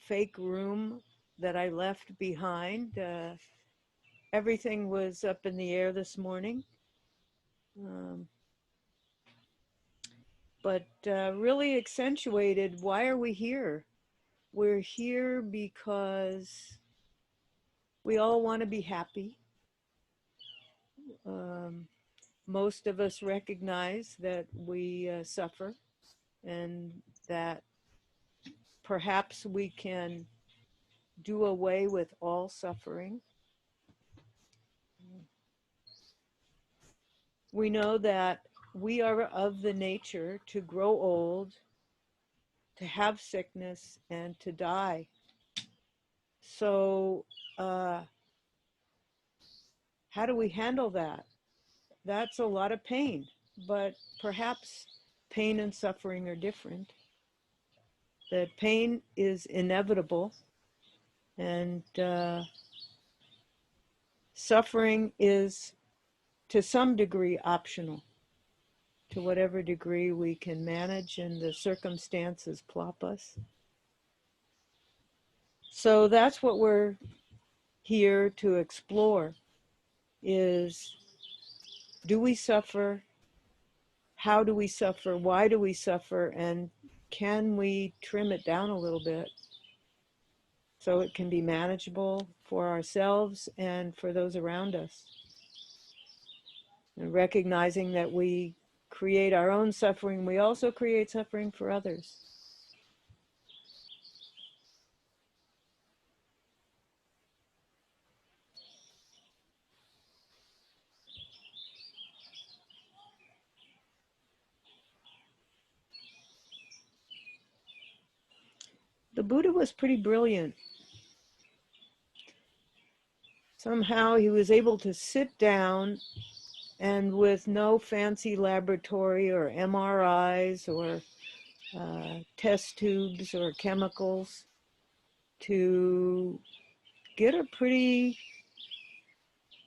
fake room that I left behind. Everything was up in the air this morning. Um, but really accentuated, why are we here? We're here because we all want to be happy. Um, most of us recognize that we suffer and that perhaps we can do away with all suffering. We know that we are of the nature to grow old, to have sickness, and to die. So, how do we handle that? That's a lot of pain, but perhaps pain and suffering are different. That pain is inevitable, and suffering is to some degree optional, to whatever degree we can manage and the circumstances plop us. So that's what we're here to explore, is, do we suffer? How do we suffer? Why do we suffer? And can we trim it down a little bit so it can be manageable for ourselves and for those around us? And recognizing that we create our own suffering, we also create suffering for others. The Buddha was pretty brilliant. Somehow he was able to sit down and, with no fancy laboratory or MRIs or test tubes or chemicals, to get a pretty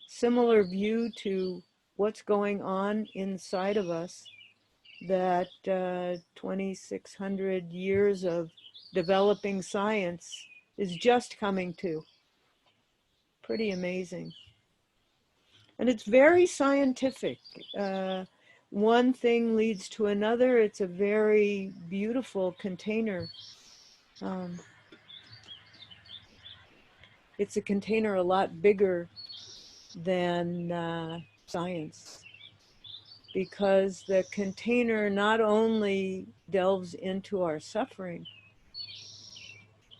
similar view to what's going on inside of us that 2,600 years of developing science is just coming to. Pretty amazing. And it's very scientific. One thing leads to another. It's a very beautiful container. It's a container a lot bigger than science, because the container not only delves into our suffering,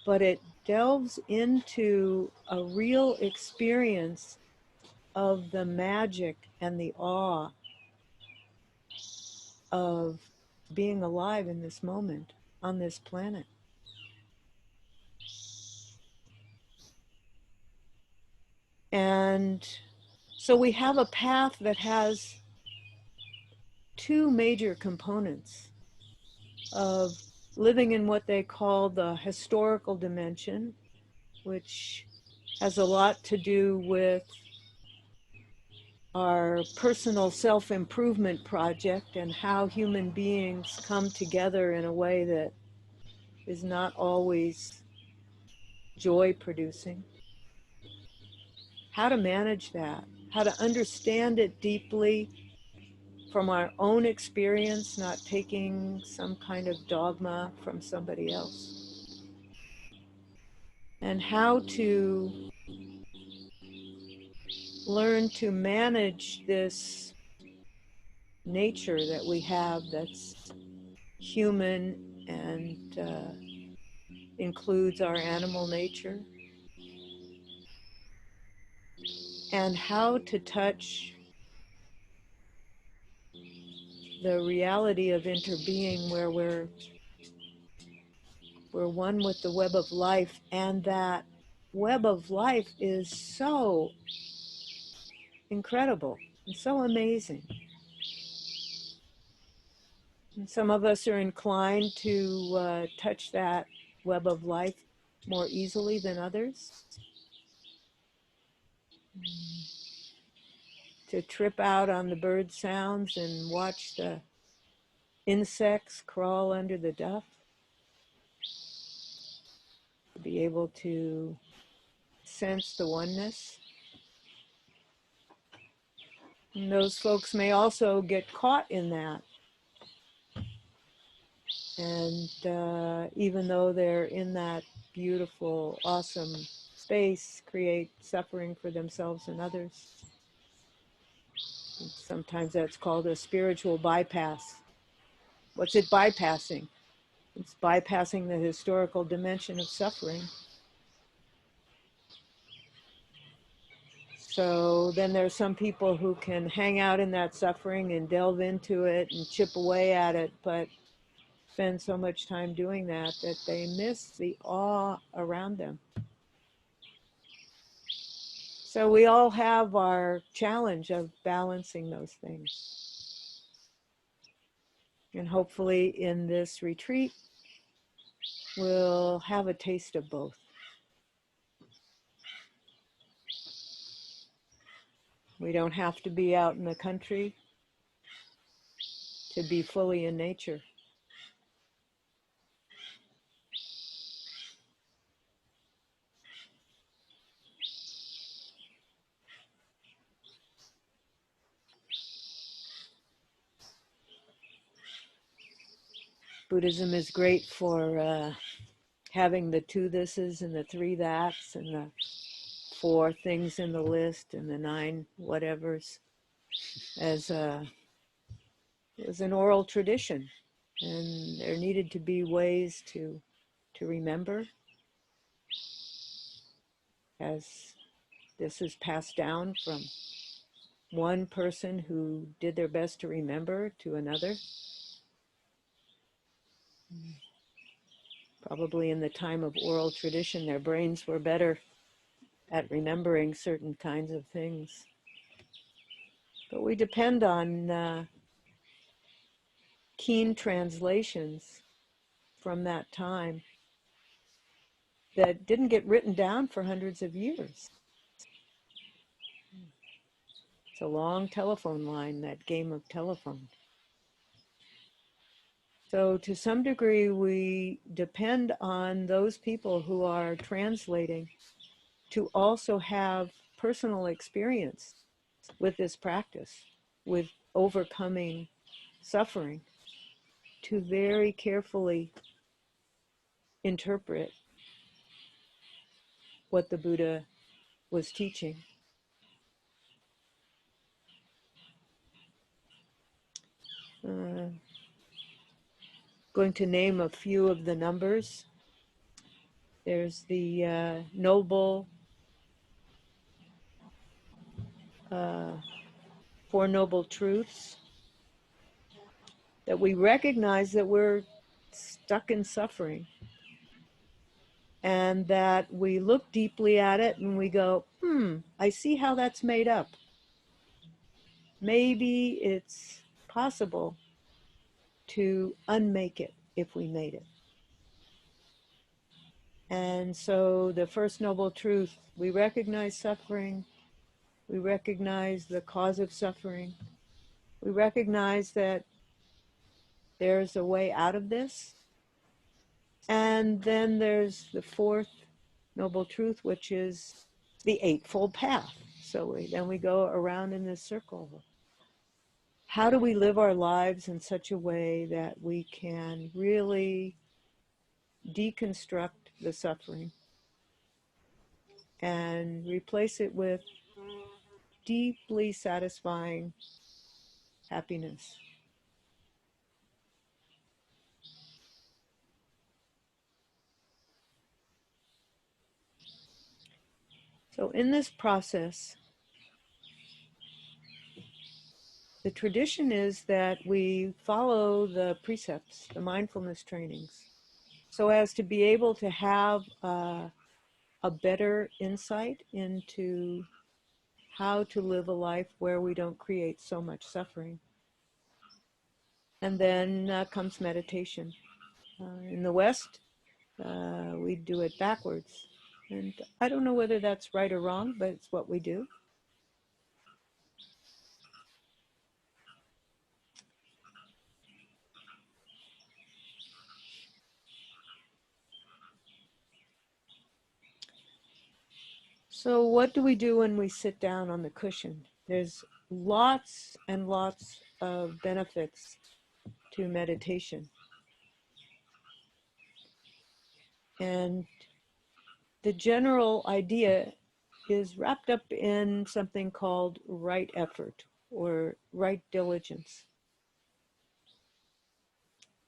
but it delves into a real experience of the magic and the awe of being alive in this moment on this planet. And so we have a path that has two major components of living in what they call the historical dimension, which has a lot to do with our personal self-improvement project and how human beings come together in a way that is not always joy-producing. How to manage that, how to understand it deeply from our own experience, not taking some kind of dogma from somebody else. And how to learn to manage this nature that we have that's human and includes our animal nature, and how to touch the reality of interbeing, where we're one with the web of life, and that web of life is so incredible and so amazing. And some of us are inclined to touch that web of life more easily than others. To trip out on the bird sounds and watch the insects crawl under the duff. be able to sense the oneness. And those folks may also get caught in that. And even though they're in that beautiful, awesome space, create suffering for themselves and others. And sometimes that's called a spiritual bypass. What's it bypassing? It's bypassing the historical dimension of suffering. So then there's some people who can hang out in that suffering and delve into it and chip away at it, but spend so much time doing that that they miss the awe around them. So we all have our challenge of balancing those things. And hopefully in this retreat, we'll have a taste of both. We don't have to be out in the country to be fully in nature. Buddhism is great for having the 2 thises and the 3 that's and the 4 things in the list and the 9 whatevers as an oral tradition. And there needed to be ways to remember as this is passed down from one person who did their best to remember to another. Probably in the time of oral tradition, their brains were better at remembering certain kinds of things. But we depend on keen translations from that time that didn't get written down for hundreds of years. It's a long telephone line, that game of telephone. So to some degree, we depend on those people who are translating to also have personal experience with this practice, with overcoming suffering, to very carefully interpret what the Buddha was teaching. Going to name a few of the numbers. There's the noble, 4 noble truths, that we recognize that we're stuck in suffering, and that we look deeply at it and we go, I see how that's made up. Maybe it's possible to unmake it if we made it. And so the first noble truth, we recognize suffering, we recognize the cause of suffering, we recognize that there's a way out of this. And then there's the 4th noble truth, which is the Eightfold Path. So then we go around in this circle. How do we live our lives in such a way that we can really deconstruct the suffering and replace it with deeply satisfying happiness? So in this process, the tradition is that we follow the precepts, the mindfulness trainings, so as to be able to have a better insight into how to live a life where we don't create so much suffering. And then comes meditation. In the West, we do it backwards. And I don't know whether that's right or wrong, but it's what we do. So what do we do when we sit down on the cushion? There's lots and lots of benefits to meditation. And the general idea is wrapped up in something called right effort or right diligence.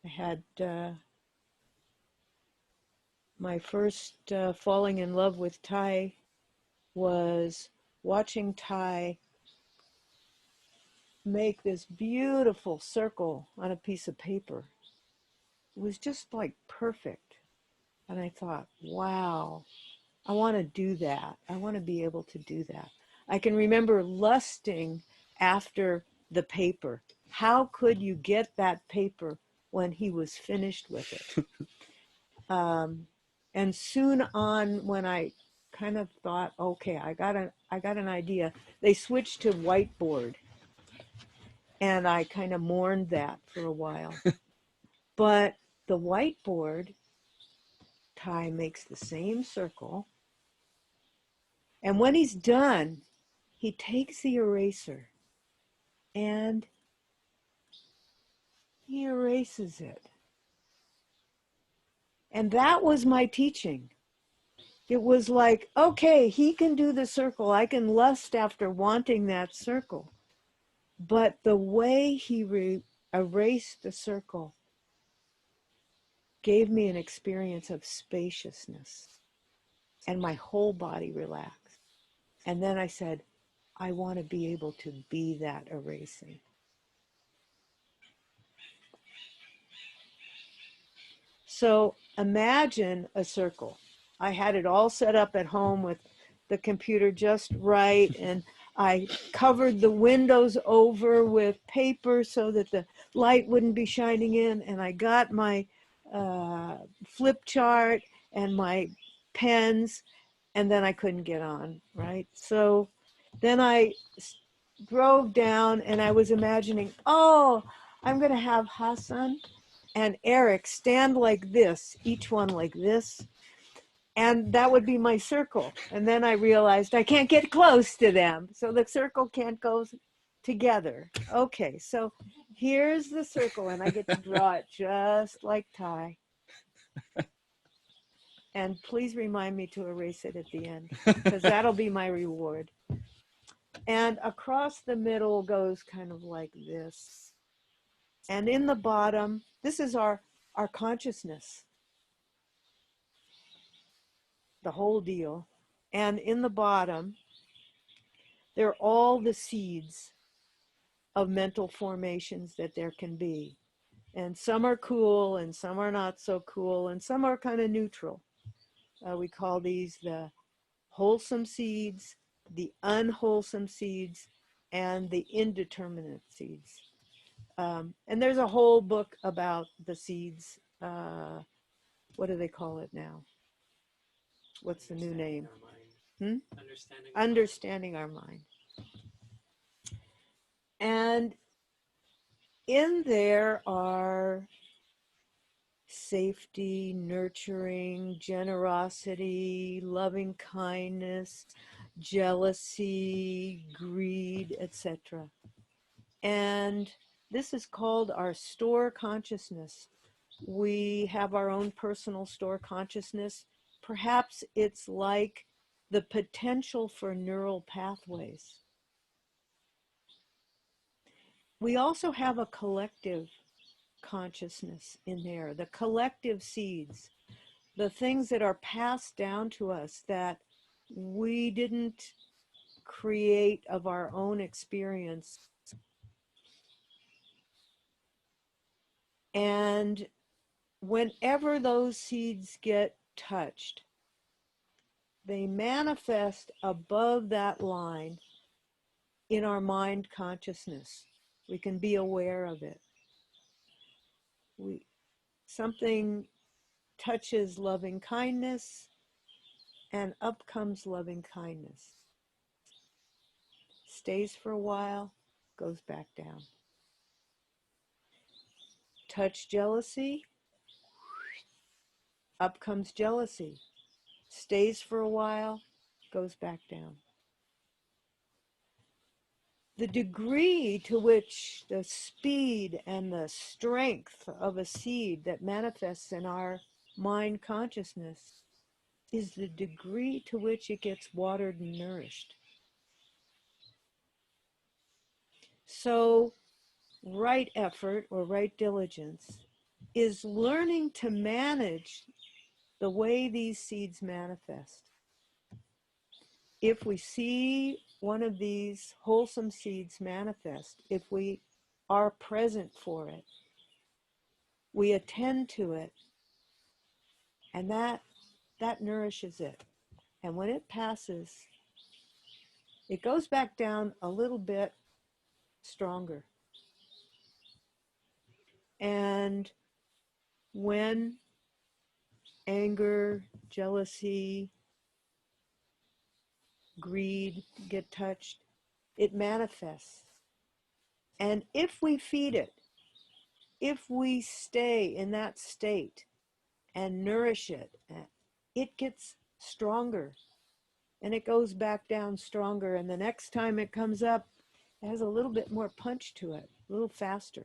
I had my first falling in love with Thai was watching Thai make this beautiful circle on a piece of paper. It was just like perfect. And I thought, wow, I want to do that. I want to be able to do that. I can remember lusting after the paper. How could you get that paper when he was finished with it? And soon on, when I kind of thought, okay, I got an idea, they switched to whiteboard. And I kind of mourned that for a while. But the whiteboard, Ty makes the same circle. And when he's done, he takes the eraser and he erases it. And that was my teaching. It was like, okay, he can do the circle. I can lust after wanting that circle. But the way he erased the circle gave me an experience of spaciousness. And my whole body relaxed. And then I said, I want to be able to be that erasing. So imagine a circle. I had it all set up at home with the computer just right, and I covered the windows over with paper so that the light wouldn't be shining in, and I got my flip chart and my pens, and then I couldn't get on, right? So then I drove down and I was imagining, oh, I'm going to have Hassan and Eric stand like this, each one like this, and that would be my circle. And then I realized I can't get close to them, so the circle can't go together. Okay, so here's the circle, and I get to draw it just like Ty. And please remind me to erase it at the end, because that'll be my reward. And across the middle goes kind of like this. And in the bottom, this is our consciousness, the whole deal. And in the bottom, they're all the seeds of mental formations that there can be. And some are cool and some are not so cool and some are kind of neutral. We call these the wholesome seeds, the unwholesome seeds, and the indeterminate seeds. And there's a whole book about the seeds. What do they call it now? What's the new name? Understanding our mind. And in there are safety, nurturing, generosity, loving kindness, jealousy, greed, etc. And this is called our store consciousness. We have our own personal store consciousness. Perhaps it's like the potential for neural pathways. We also have a collective consciousness in there, the collective seeds, the things that are passed down to us that we didn't create of our own experience. And whenever those seeds get touched, they manifest above that line in our mind consciousness. We can be aware of it. Something touches loving kindness, and up comes loving kindness. Stays for a while, goes back down. Touch jealousy, up comes jealousy. Stays for a while, goes back down. The degree to which the speed and the strength of a seed that manifests in our mind consciousness is the degree to which it gets watered and nourished. So, right effort or right diligence is learning to manage the way these seeds manifest. If we see one of these wholesome seeds manifest, if we are present for it, we attend to it, and that nourishes it. And when it passes, it goes back down a little bit stronger. And when anger, jealousy, greed get touched, it manifests. And if we feed it, if we stay in that state and nourish it, it gets stronger and it goes back down stronger. And the next time it comes up, it has a little bit more punch to it, a little faster.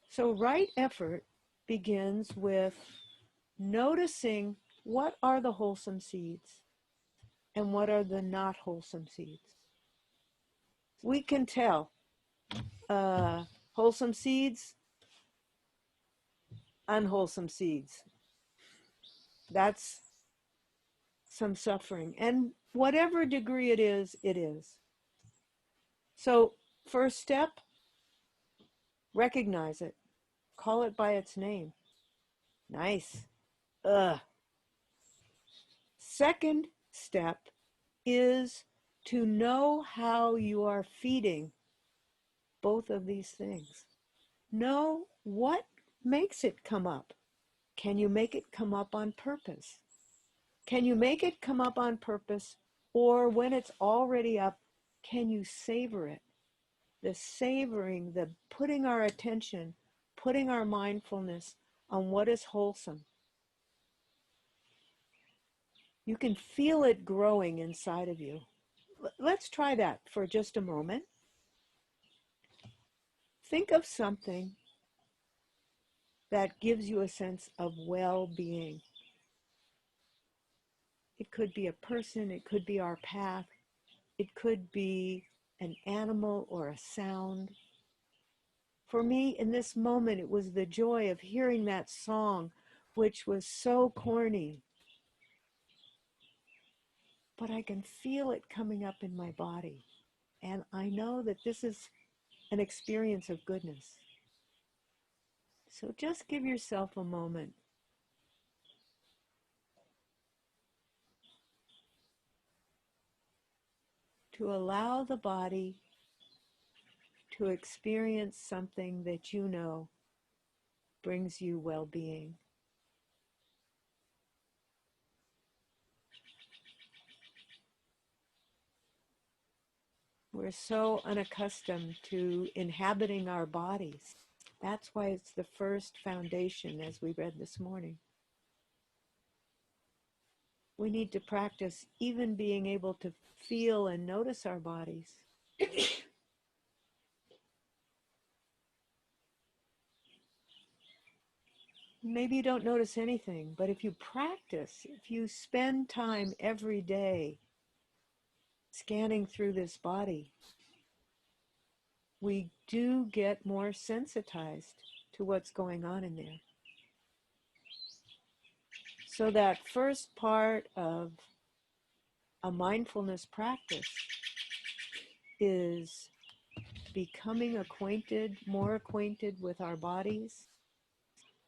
So right effort begins with noticing what are the wholesome seeds and what are the not wholesome seeds. We can tell wholesome seeds, unwholesome seeds. That's some suffering. And whatever degree it is, it is. So first step, recognize it. Call it by its name. Nice. Second step is to know how you are feeding both of these things. Know what makes it come up. Can you make it come up on purpose? Can you make it come up on purpose, or when it's already up, can you savor it? The savoring, the putting our attention, putting our mindfulness on what is wholesome. You can feel it growing inside of you. Let's try that for just a moment. Think of something that gives you a sense of well-being. It could be a person, it could be our path, it could be an animal or a sound. For me, in this moment, it was the joy of hearing that song, which was so corny. But I can feel it coming up in my body. And I know that this is an experience of goodness. So just give yourself a moment to allow the body to experience something that you know brings you well-being. We're so unaccustomed to inhabiting our bodies. That's why it's the first foundation, as we read this morning. We need to practice even being able to feel and notice our bodies. Maybe you don't notice anything, but if you practice, if you spend time every day scanning through this body, we do get more sensitized to what's going on in there. So that first part of a mindfulness practice is becoming acquainted, more acquainted with our bodies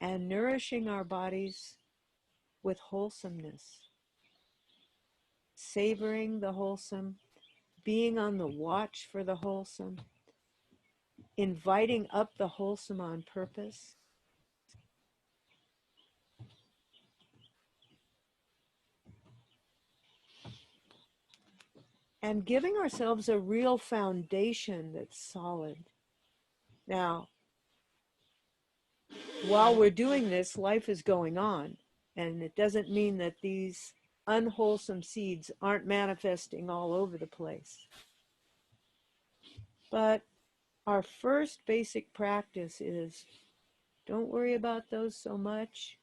and nourishing our bodies with wholesomeness, savoring the wholesome, being on the watch for the wholesome, inviting up the wholesome on purpose. And giving ourselves a real foundation that's solid. Now, while we're doing this, life is going on. And it doesn't mean that these unwholesome seeds aren't manifesting all over the place. But our first basic practice is don't worry about those so much.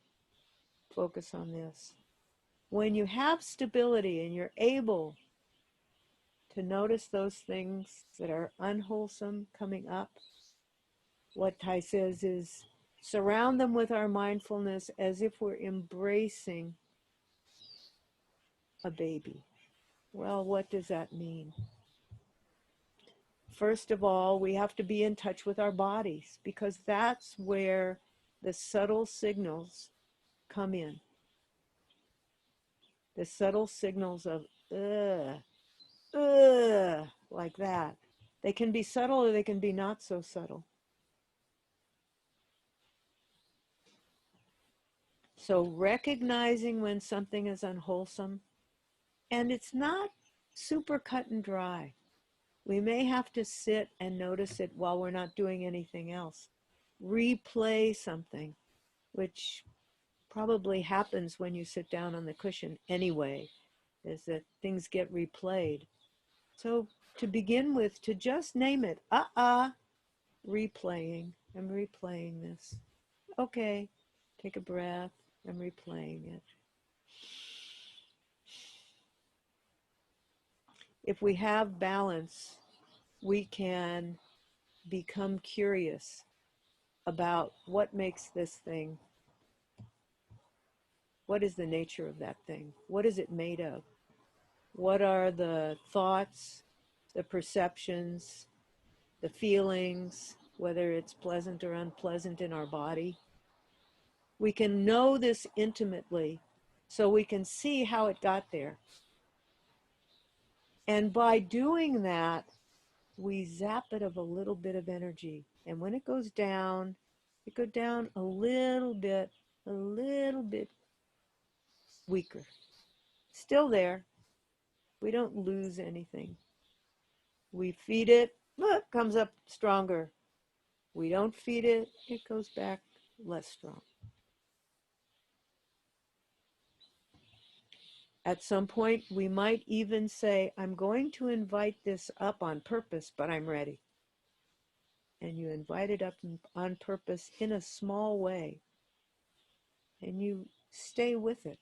Focus on this. When you have stability and you're able to notice those things that are unwholesome coming up, what Tai says is surround them with our mindfulness as if we're embracing a baby. Well, what does that mean? First of all, we have to be in touch with our bodies because that's where the subtle signals come in. The subtle signals of like that. They can be subtle or they can be not so subtle. So recognizing when something is unwholesome, and it's not super cut and dry. We may have to sit and notice it while we're not doing anything else. Replay something, which probably happens when you sit down on the cushion anyway, is that things get replayed. So to begin with, to just name it, replaying. I'm replaying this. Okay, take a breath. I'm replaying it. If we have balance, we can become curious about what makes this thing, what is the nature of that thing? What is it made of? What are the thoughts, the perceptions, the feelings, whether it's pleasant or unpleasant in our body? We can know this intimately so we can see how it got there. And by doing that, we zap it of a little bit of energy. And when it goes down a little bit weaker. Still there. We don't lose anything. We feed it, look, comes up stronger. We don't feed it, it goes back less strong. At some point, we might even say, I'm going to invite this up on purpose, but I'm ready. And you invite it up on purpose in a small way. And you stay with it.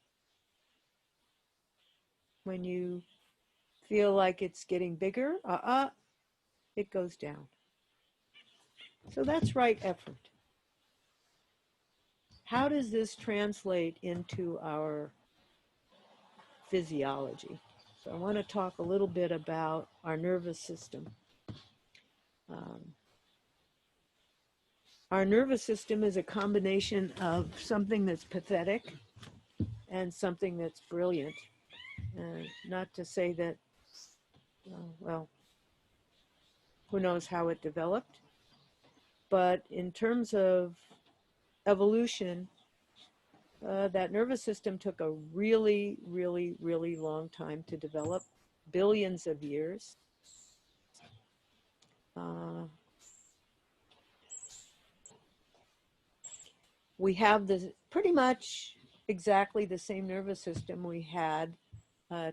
When you feel like it's getting bigger, it goes down. So that's right effort. How does this translate into our physiology? So I want to talk a little bit about our nervous system. Our nervous system is a combination of something that's pathetic and something that's brilliant. Not to say that, well, who knows how it developed, but in terms of evolution, that nervous system took a really, really, really long time to develop, billions of years. We have pretty much exactly the same nervous system we had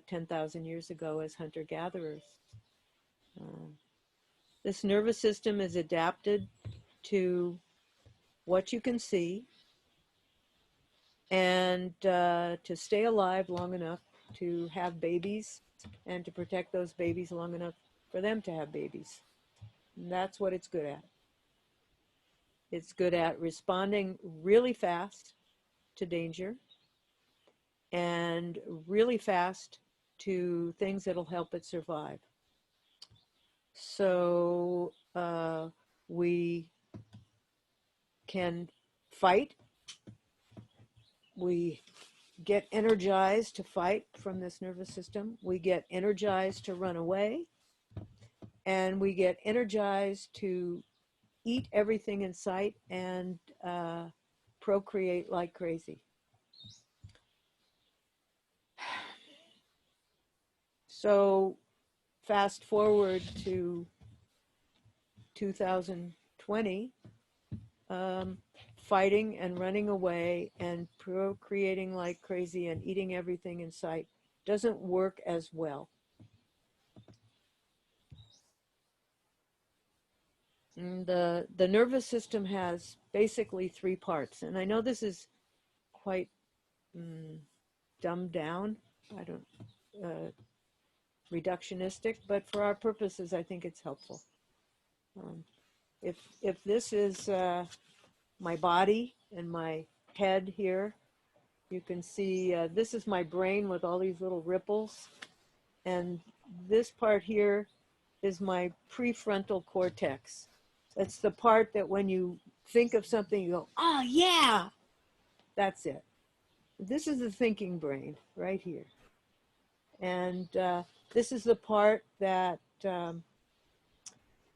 10,000 years ago as hunter-gatherers. This nervous system is adapted to what you can see and to stay alive long enough to have babies and to protect those babies long enough for them to have babies. And that's what it's good at. It's good at responding really fast to danger and really fast to things that'll help it survive. So we can fight. We get energized to fight from this nervous system. We get energized to run away. And we get energized to eat everything in sight and procreate like crazy. So fast forward to 2020, fighting and running away and procreating like crazy and eating everything in sight doesn't work as well. And the nervous system has basically three parts. And I know this is quite dumbed down. I don't, reductionistic, but for our purposes, I think it's helpful. If this is my body and my head here, you can see this is my brain with all these little ripples. And this part here is my prefrontal cortex. That's the part that when you think of something, you go, oh, yeah, that's it. This is the thinking brain right here. And this is the part that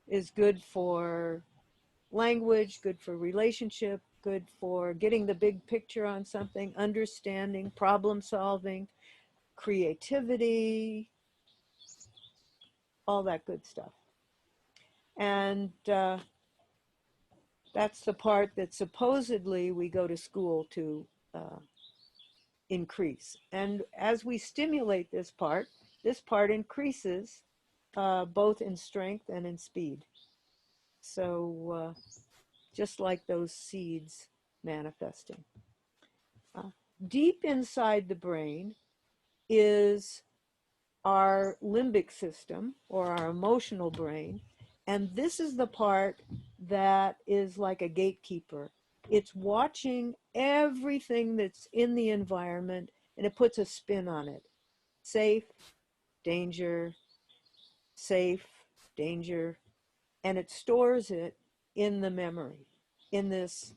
is good for language, good for relationship, good for getting the big picture on something, understanding, problem solving, creativity, all that good stuff. And that's the part that supposedly we go to school to increase. And as we stimulate this part increases both in strength and in speed. So just like those seeds manifesting. Deep inside the brain is our limbic system, or our emotional brain, and this is the part that is like a gatekeeper. It's watching everything that's in the environment, and it puts a spin on it. Safe, danger, safe, danger, and it stores it in the memory, in this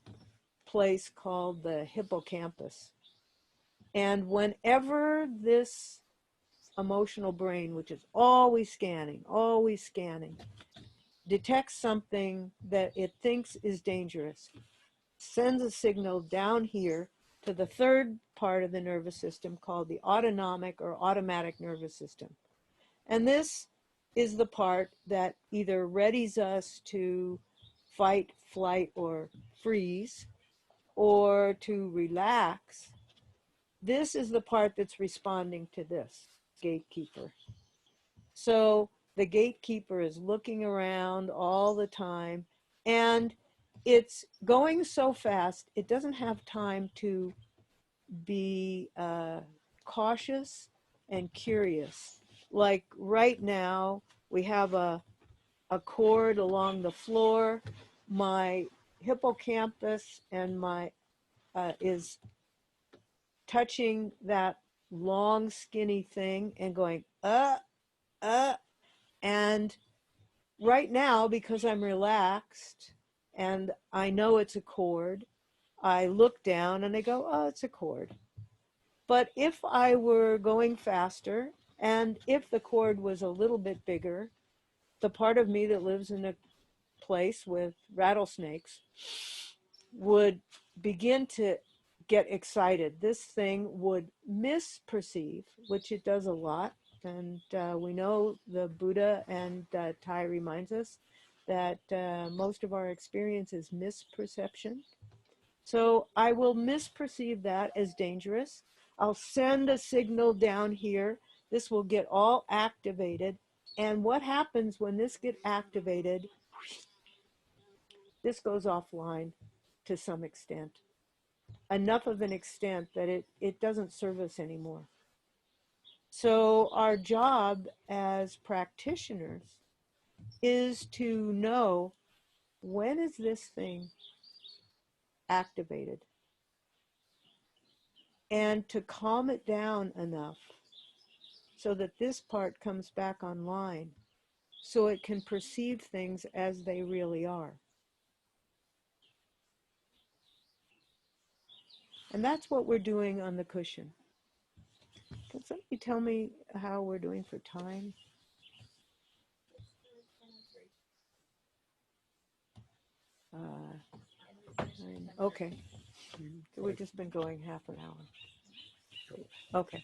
place called the hippocampus. And whenever this emotional brain, which is always scanning, detects something that it thinks is dangerous, sends a signal down here to the third part of the nervous system called the autonomic or automatic nervous system. And this is the part that either readies us to fight, flight, or freeze, or to relax. This is the part that's responding to this gatekeeper. So the gatekeeper is looking around all the time, and it's going so fast, it doesn't have time to be cautious and curious. Like right now, we have a cord along the floor. My hippocampus and my is touching that long skinny thing and going and right now, because I'm relaxed and I know it's a cord, I look down and I go, oh, it's a cord. But if I were going faster and if the cord was a little bit bigger, the part of me that lives in a place with rattlesnakes would begin to get excited. This thing would misperceive, which it does a lot. And we know the Buddha and Thai reminds us that most of our experience is misperception. So I will misperceive that as dangerous. I'll send a signal down here. This will get all activated. And what happens when this gets activated, this goes offline to some extent. Enough of an extent that it doesn't serve us anymore. So our job as practitioners is to know, when is this thing activated, and to calm it down enough so that this part comes back online so it can perceive things as they really are. And that's what we're doing on the cushion. Can somebody tell me how we're doing for time? Okay. So we've just been going half an hour. Okay.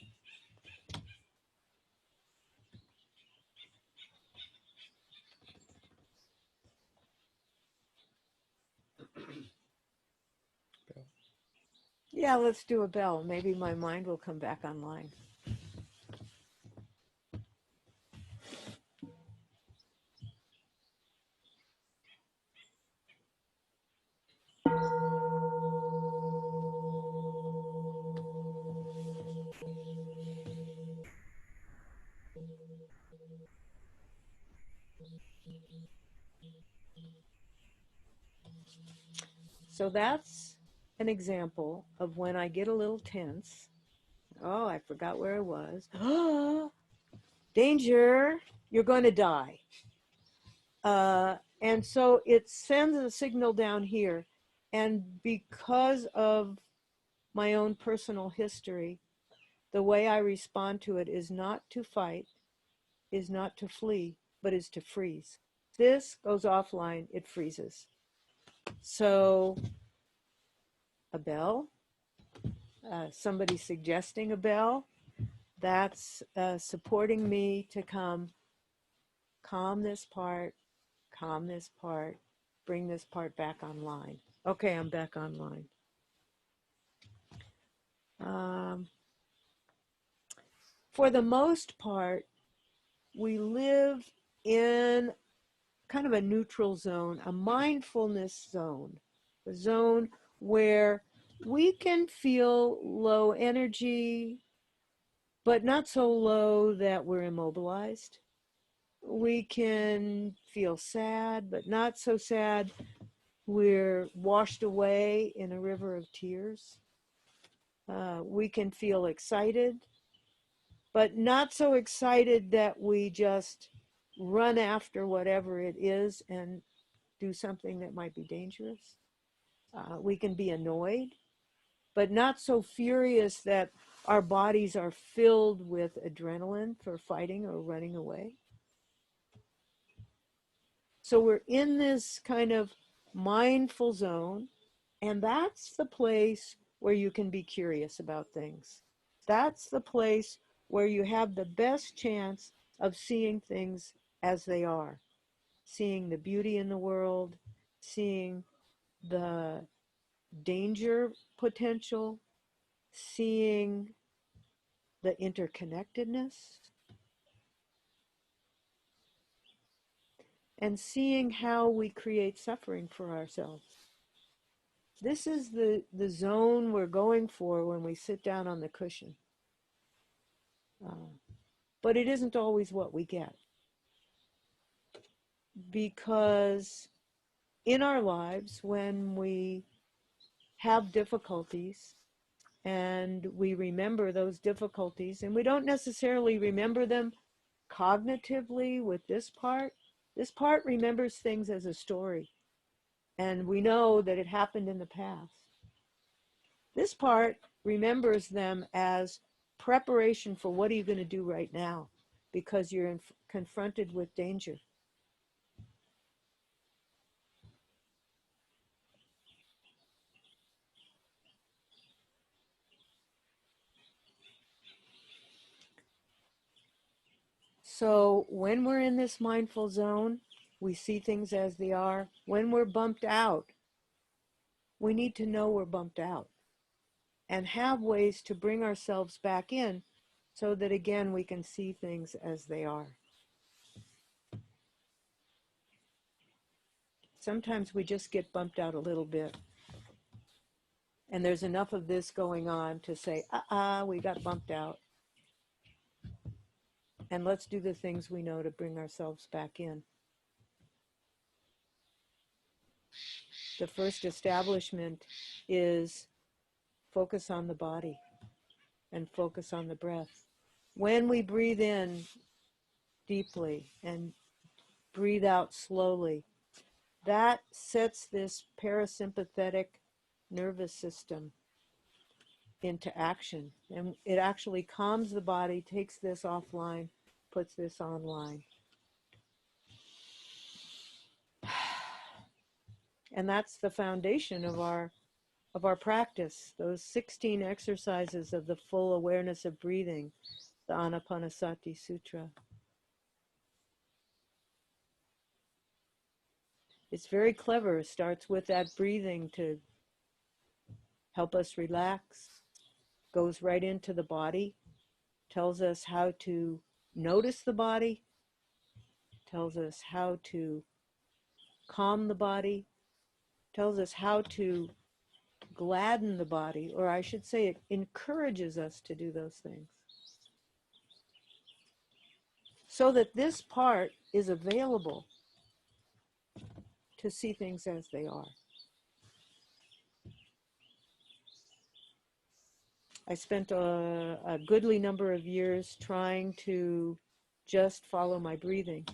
Yeah, let's do a bell. Maybe my mind will come back online. So that's an example of when I get a little tense. Oh, I forgot where I was. Danger, you're going to die. And so it sends a signal down here. And because of my own personal history, the way I respond to it is not to fight, is not to flee, but is to freeze. This goes offline, it freezes. So a bell, somebody suggesting a bell, that's supporting me to come calm this part, bring this part back online. Okay, I'm back online. For the most part, we live in kind of a neutral zone, a mindfulness zone, a zone where we can feel low energy, but not so low that we're immobilized. We can feel sad, but not so sad we're washed away in a river of tears. We can feel excited, but not so excited that we just run after whatever it is and do something that might be dangerous. We can be annoyed, but not so furious that our bodies are filled with adrenaline for fighting or running away. So we're in this kind of mindful zone, and that's the place where you can be curious about things. That's the place where you have the best chance of seeing things as they are, seeing the beauty in the world, seeing the danger potential, seeing the interconnectedness, and seeing how we create suffering for ourselves. This is the zone we're going for when we sit down on the cushion. But it isn't always what we get. Because in our lives, when we have difficulties and we remember those difficulties, and we don't necessarily remember them cognitively with this part remembers things as a story. And we know that it happened in the past. This part remembers them as preparation for what are you going to do right now, because you're confronted with danger. So when we're in this mindful zone, we see things as they are. When we're bumped out, we need to know we're bumped out and have ways to bring ourselves back in so that, again, we can see things as they are. Sometimes we just get bumped out a little bit. And there's enough of this going on to say, we got bumped out. And let's do the things we know to bring ourselves back in. The first establishment is focus on the body and focus on the breath. When we breathe in deeply and breathe out slowly, that sets this parasympathetic nervous system into action. And it actually calms the body, takes this offline, puts this online. And that's the foundation of our practice, those 16 exercises of the full awareness of breathing, the Anapanasati Sutra. It's very clever. It starts with that breathing to help us relax, goes right into the body, tells us how to notice the body, tells us how to calm the body, tells us how to gladden the body, or I should say it encourages us to do those things, so that this part is available to see things as they are. I spent a goodly number of years trying to just follow my breathing,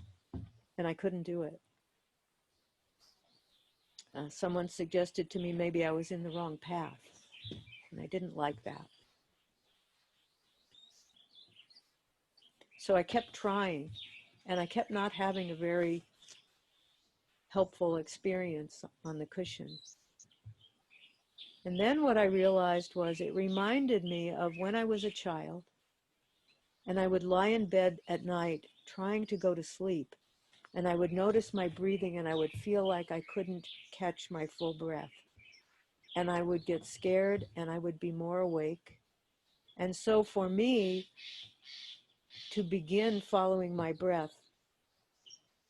and I couldn't do it. Someone suggested to me maybe I was in the wrong path, and I didn't like that. So I kept trying, and I kept not having a very helpful experience on the cushion. And then what I realized was it reminded me of when I was a child, and I would lie in bed at night trying to go to sleep, and I would notice my breathing, and I would feel like I couldn't catch my full breath. And I would get scared, and I would be more awake. And so for me to begin following my breath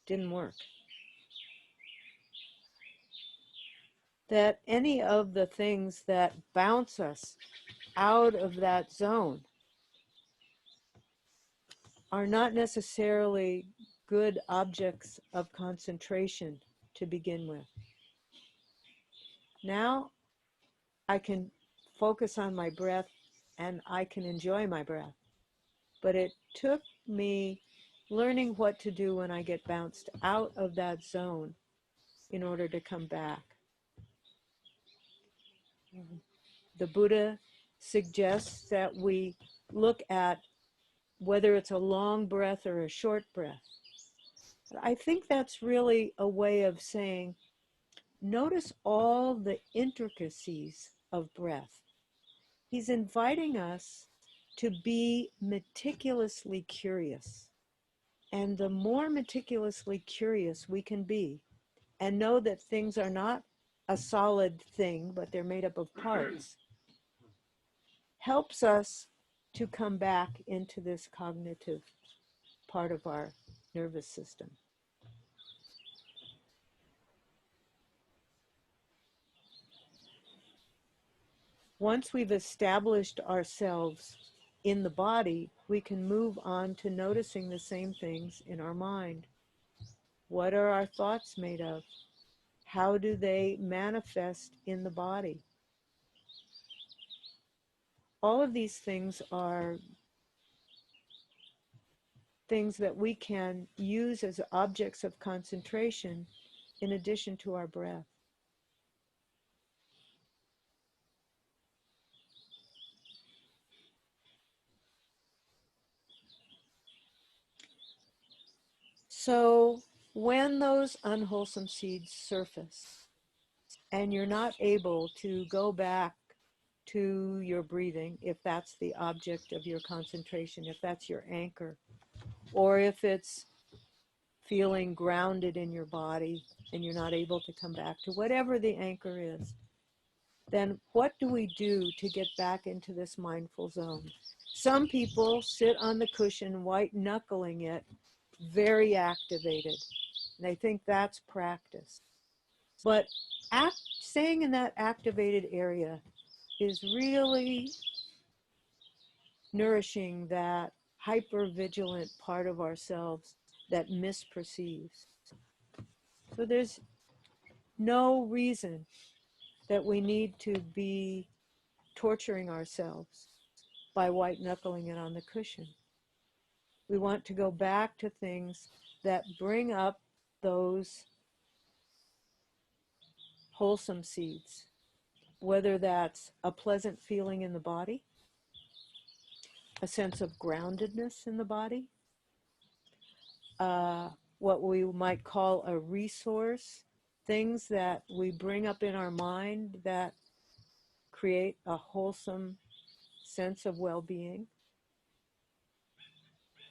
didn't work. That any of the things that bounce us out of that zone are not necessarily good objects of concentration to begin with. Now I can focus on my breath and I can enjoy my breath. But it took me learning what to do when I get bounced out of that zone in order to come back. The Buddha suggests that we look at whether it's a long breath or a short breath. I think that's really a way of saying, notice all the intricacies of breath. He's inviting us to be meticulously curious. And the more meticulously curious we can be, and know that things are not a solid thing, but they're made up of parts, helps us to come back into this cognitive part of our nervous system. Once we've established ourselves in the body, we can move on to noticing the same things in our mind. What are our thoughts made of? How do they manifest in the body? All of these things are things that we can use as objects of concentration in addition to our breath. So when those unwholesome seeds surface and you're not able to go back to your breathing, if that's the object of your concentration, if that's your anchor, or if it's feeling grounded in your body and you're not able to come back to whatever the anchor is, then what do we do to get back into this mindful zone? Some people sit on the cushion, white knuckling it, very activated. And they think that's practice. But staying in that activated area is really nourishing that hyper-vigilant part of ourselves that misperceives. So there's no reason that we need to be torturing ourselves by white knuckling it on the cushion. We want to go back to things that bring up those wholesome seeds, whether that's a pleasant feeling in the body, a sense of groundedness in the body, what we might call a resource, things that we bring up in our mind that create a wholesome sense of well-being.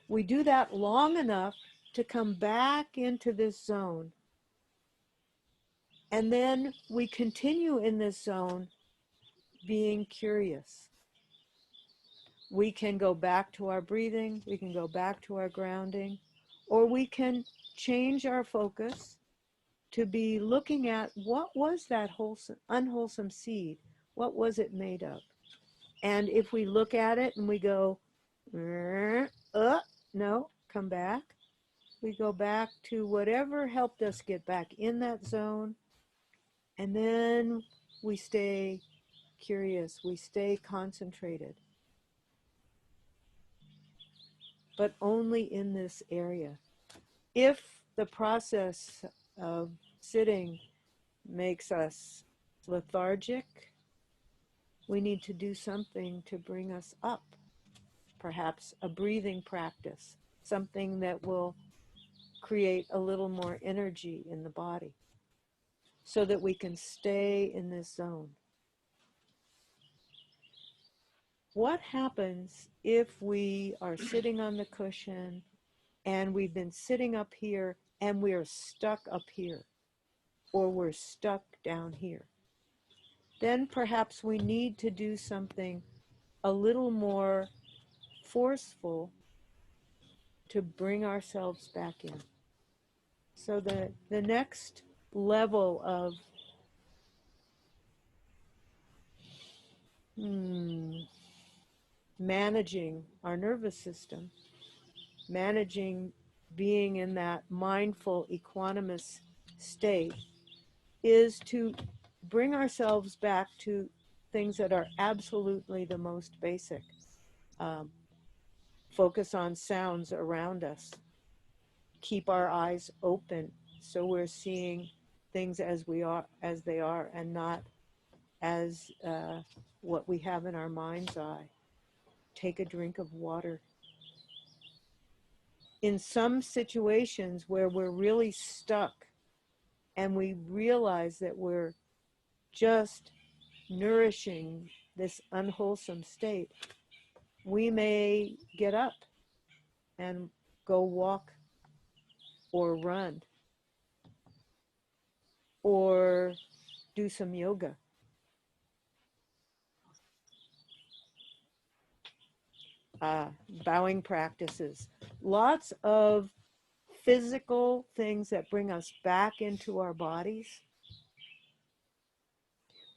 We do that long enough to come back into this zone. And then we continue in this zone being curious. We can go back to our breathing, we can go back to our grounding, or we can change our focus to be looking at what was that unwholesome seed? What was it made of? And if we look at it and we go, no, come back. We go back to whatever helped us get back in that zone. And then we stay curious, we stay concentrated, but only in this area. If the process of sitting makes us lethargic, we need to do something to bring us up. Perhaps a breathing practice, something that will create a little more energy in the body so that we can stay in this zone. What happens if we are sitting on the cushion and we've been sitting up here and we're stuck up here, or we're stuck down here? Then perhaps we need to do something a little more forceful to bring ourselves back in. So the next level of managing our nervous system, managing being in that mindful, equanimous state, is to bring ourselves back to things that are absolutely the most basic. Focus on sounds around us. Keep our eyes open so we're seeing things as they are, and not as what we have in our mind's eye. Take a drink of water. In some situations where we're really stuck and we realize that we're just nourishing this unwholesome state, we may get up and go walk or run or do some yoga. Bowing practices. Lots of physical things that bring us back into our bodies.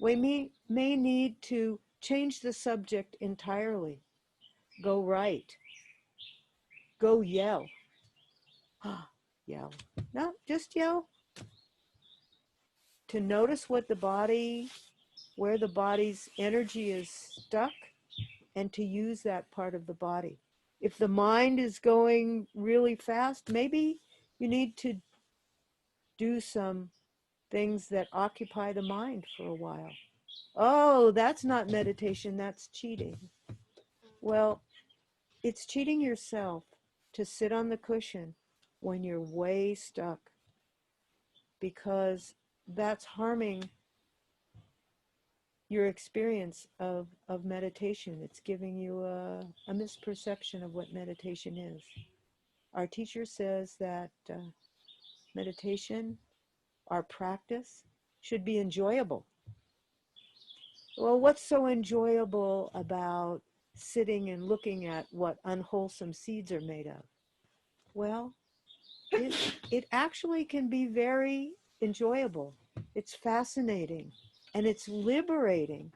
We may need to change the subject entirely. Go right. Go yell. Yell. No, just yell. To notice where the body's energy is stuck, and to use that part of the body. If the mind is going really fast, maybe you need to do some things that occupy the mind for a while. Oh, that's not meditation, that's cheating. Well, it's cheating yourself to sit on the cushion when you're way stuck, because that's harming your experience of meditation. It's giving you a misperception of what meditation is. Our teacher says that meditation, our practice, should be enjoyable. Well, what's so enjoyable about sitting and looking at what unwholesome seeds are made of? Well, it actually can be very enjoyable. It's fascinating and it's liberating,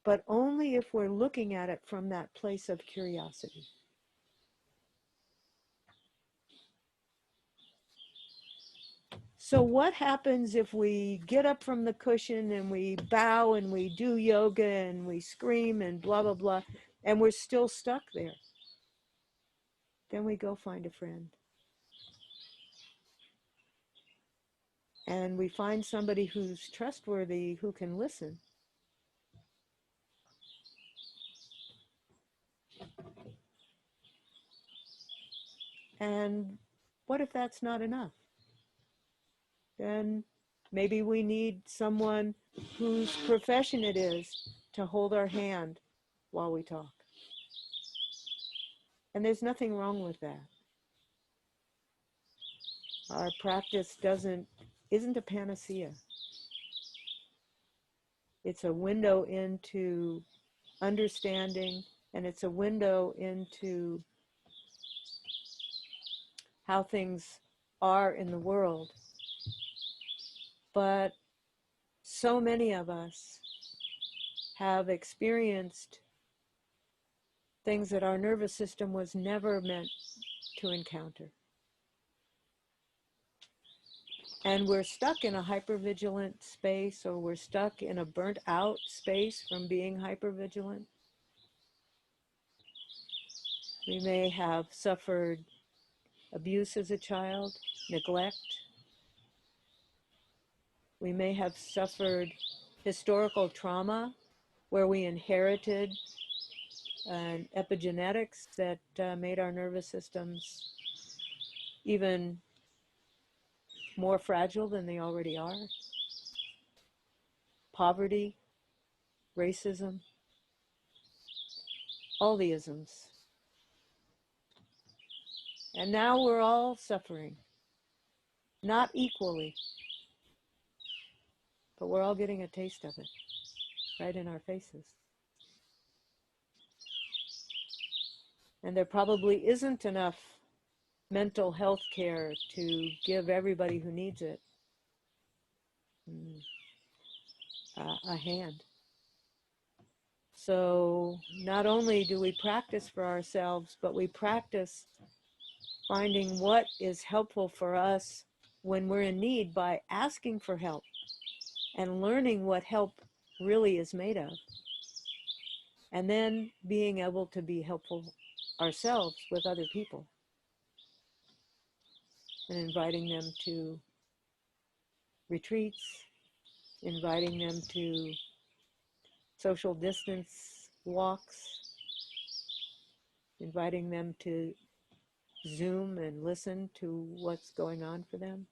but only if we're looking at it from that place of curiosity. So what happens if we get up from the cushion and we bow and we do yoga and we scream and blah, blah, blah, and we're still stuck there? Then we go find a friend. And we find somebody who's trustworthy, who can listen. And what if that's not enough? Then maybe we need someone whose profession it is to hold our hand while we talk. And there's nothing wrong with that. Our practice isn't a panacea. It's a window into understanding, and it's a window into how things are in the world. But so many of us have experienced things that our nervous system was never meant to encounter. And we're stuck in a hypervigilant space, or we're stuck in a burnt out space from being hypervigilant. We may have suffered abuse as a child, neglect. We may have suffered historical trauma where we inherited epigenetics that made our nervous systems even more fragile than they already are. Poverty, racism, all the isms. And now we're all suffering, not equally, but we're all getting a taste of it right in our faces. And there probably isn't enough mental health care to give everybody who needs it a hand. So not only do we practice for ourselves, but we practice finding what is helpful for us when we're in need by asking for help and learning what help really is made of. And then being able to be helpful ourselves with other people and inviting them to retreats, inviting them to social distance walks, inviting them to Zoom and listen to what's going on for them.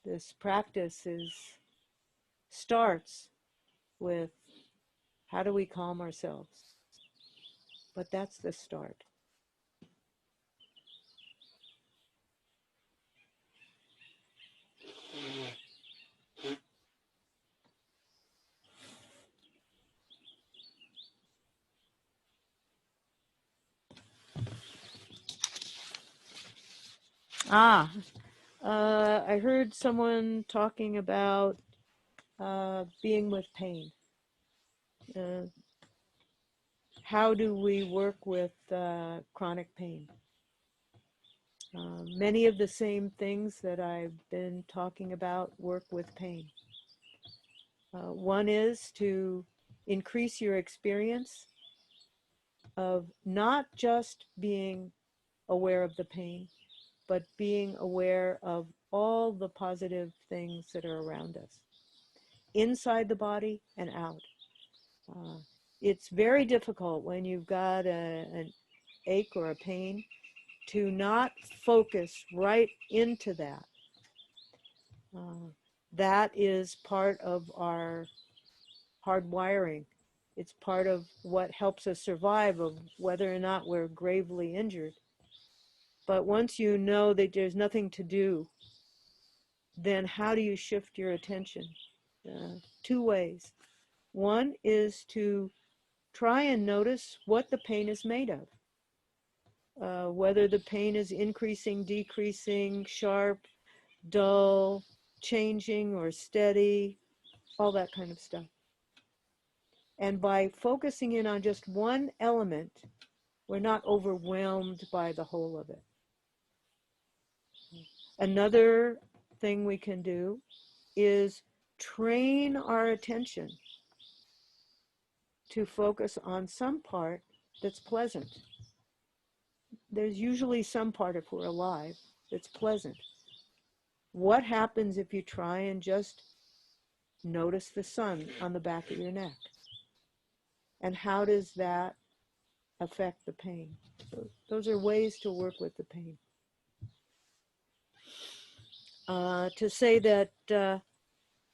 This practice starts with how do we calm ourselves? But that's the start. I heard someone talking about being with pain. How do we work with chronic pain? Many of the same things that I've been talking about work with pain. One is to increase your experience of not just being aware of the pain, but being aware of all the positive things that are around us, inside the body and out. It's very difficult when you've got an ache or a pain to not focus right into that. That is part of our hardwiring. It's part of what helps us survive, of whether or not we're gravely injured. But once you know that there's nothing to do, then how do you shift your attention? Two ways. One is to try and notice what the pain is made of. Whether the pain is increasing, decreasing, sharp, dull, changing, or steady, all that kind of stuff. And by focusing in on just one element, we're not overwhelmed by the whole of it. Another thing we can do is train our attention to focus on some part that's pleasant. There's usually some part, if we're alive, that's pleasant. What happens if you try and just notice the sun on the back of your neck? And how does that affect the pain? Those are ways to work with the pain. To say that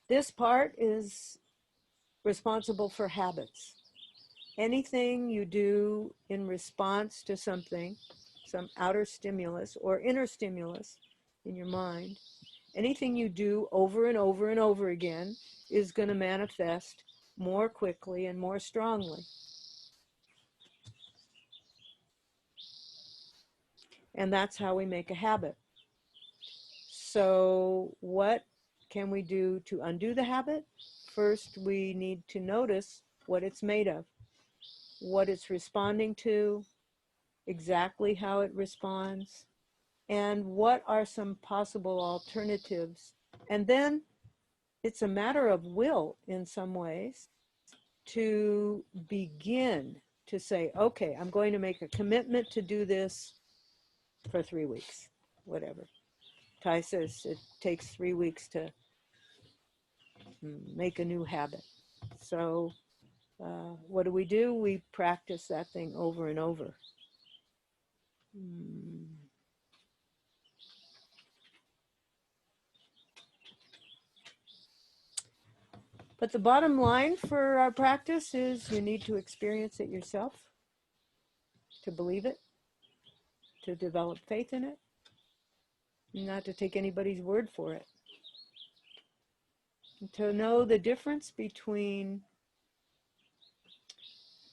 this part is responsible for habits. Anything you do in response to something, some outer stimulus or inner stimulus in your mind, Anything you do over and over and over again is going to manifest more quickly and more strongly. And that's how we make a habit. So what can we do to undo the habit? First, we need to notice what it's made of, what it's responding to, exactly how it responds, and what are some possible alternatives. And then it's a matter of will in some ways to begin to say, okay, I'm going to make a commitment to do this for 3 weeks, whatever. Ty says it takes 3 weeks to make a new habit. So what do? We practice that thing over and over. But the bottom line for our practice is you need to experience it yourself, to believe it, to develop faith in it, not to take anybody's word for it. And to know the difference between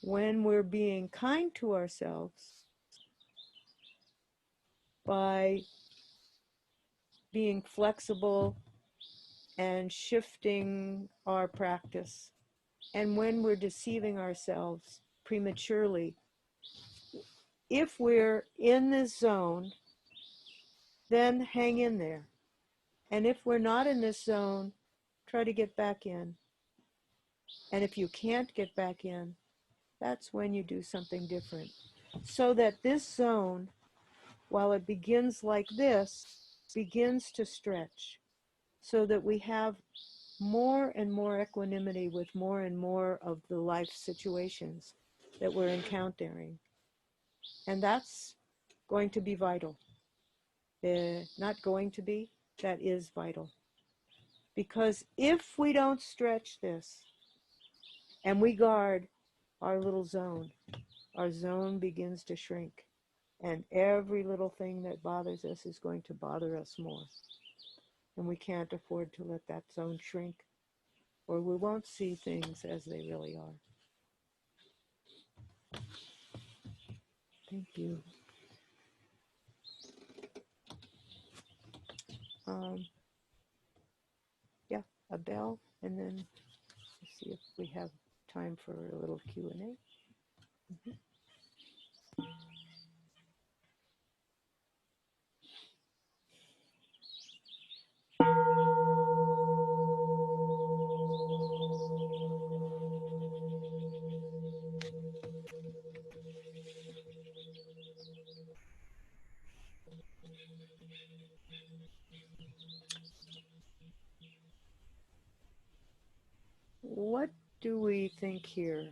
when we're being kind to ourselves by being flexible and shifting our practice, and when we're deceiving ourselves prematurely. If we're in this zone, then hang in there. And if we're not in this zone, try to get back in. And if you can't get back in, that's when you do something different. So that this zone, while it begins like this, begins to stretch, so that we have more and more equanimity with more and more of the life situations that we're encountering. And that's going to be vital. Not going to be, that is vital. Because if we don't stretch this and we guard our little zone, our zone begins to shrink. And every little thing that bothers us is going to bother us more. And we can't afford to let that zone shrink, or we won't see things as they really are. Thank you. Yeah, a bell, and then let's see if we have time for a little Q&A. What do we think here?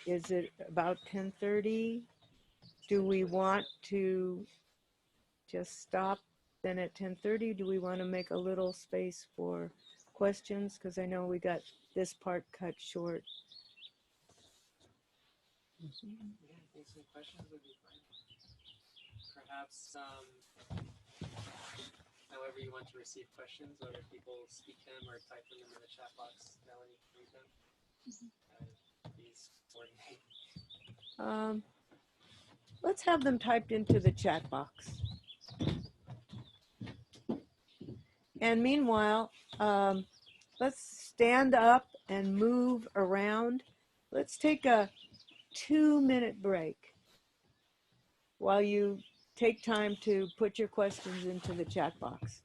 Is it about 10:30? Do we want to just stop then at 10:30? Do we want to make a little space for questions? Because I know we got this part cut short. Yeah, I think some questions would be fine. Perhaps, however you want to receive questions, whether people speak them or type them in the chat box, Melanie can read them. Please coordinate. Let's have them typed into the chat box. And meanwhile, let's stand up and move around. Let's take a 2-minute break while you take time to put your questions into the chat box.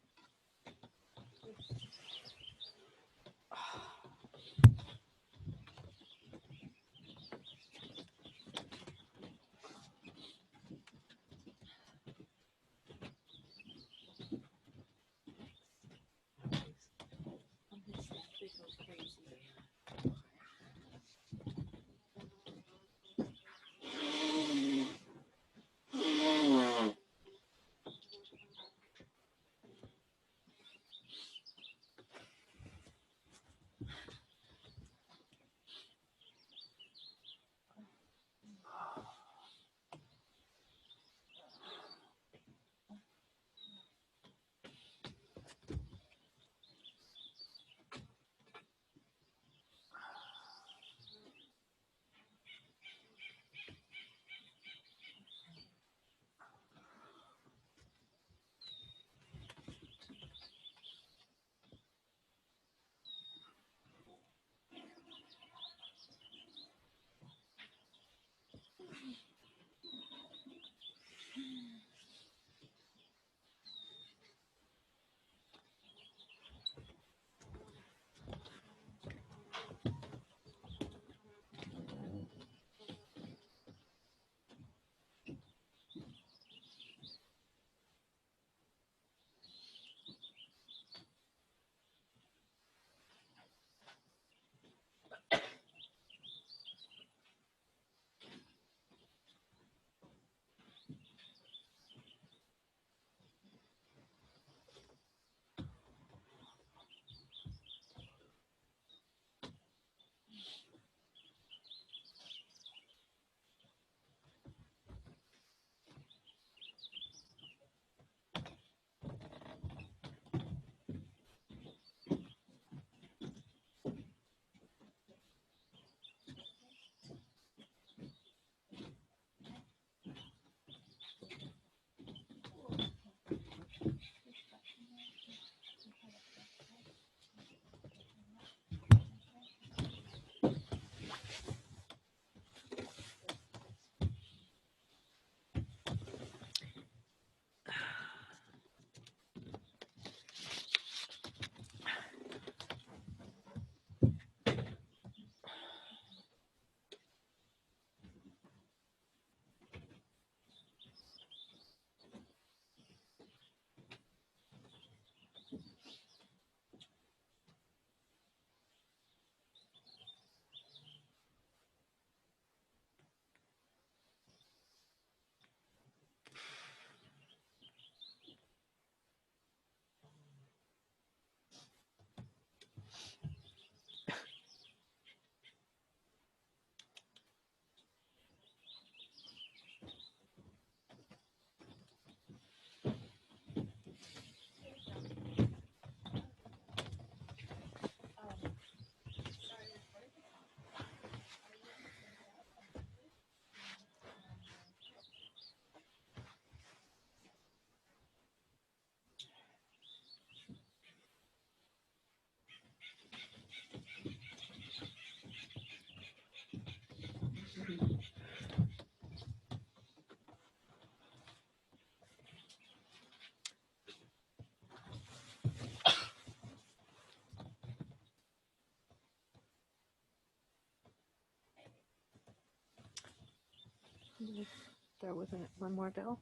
Start with one more bell.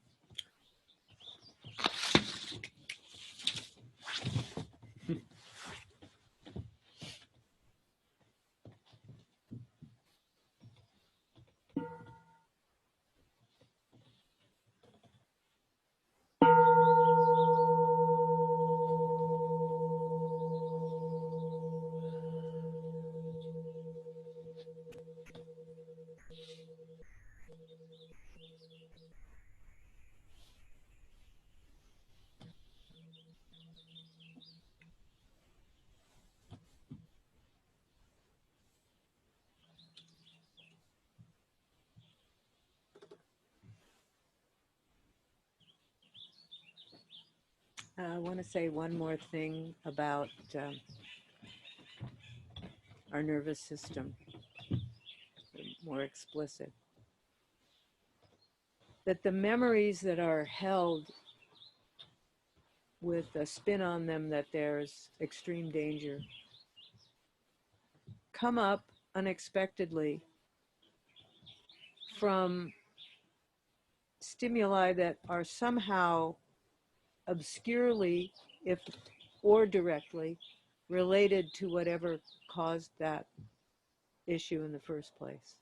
I want to say one more thing about our nervous system, more explicit. That the memories that are held with a spin on them that there's extreme danger come up unexpectedly from stimuli that are somehow obscurely, if or directly, related to whatever caused that issue in the first place.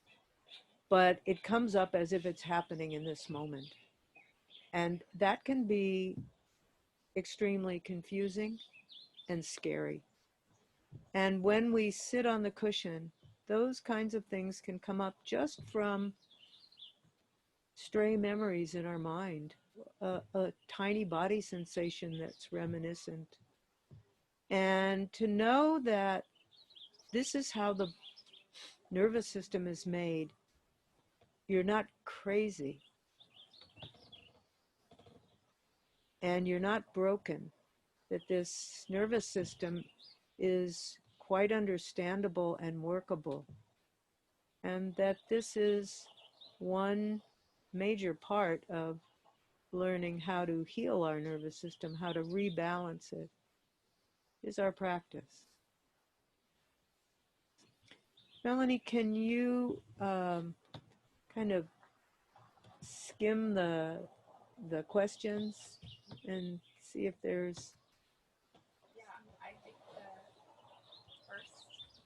But it comes up as if it's happening in this moment. And that can be extremely confusing and scary. And when we sit on the cushion, those kinds of things can come up just from stray memories in our mind, a tiny body sensation that's reminiscent. And to know that this is how the nervous system is made, you're not crazy and you're not broken, that this nervous system is quite understandable and workable, and that this is one major part of learning how to heal our nervous system, how to rebalance it, is our practice. Melanie, can you kind of skim the questions and see if there's... Yeah, I think the first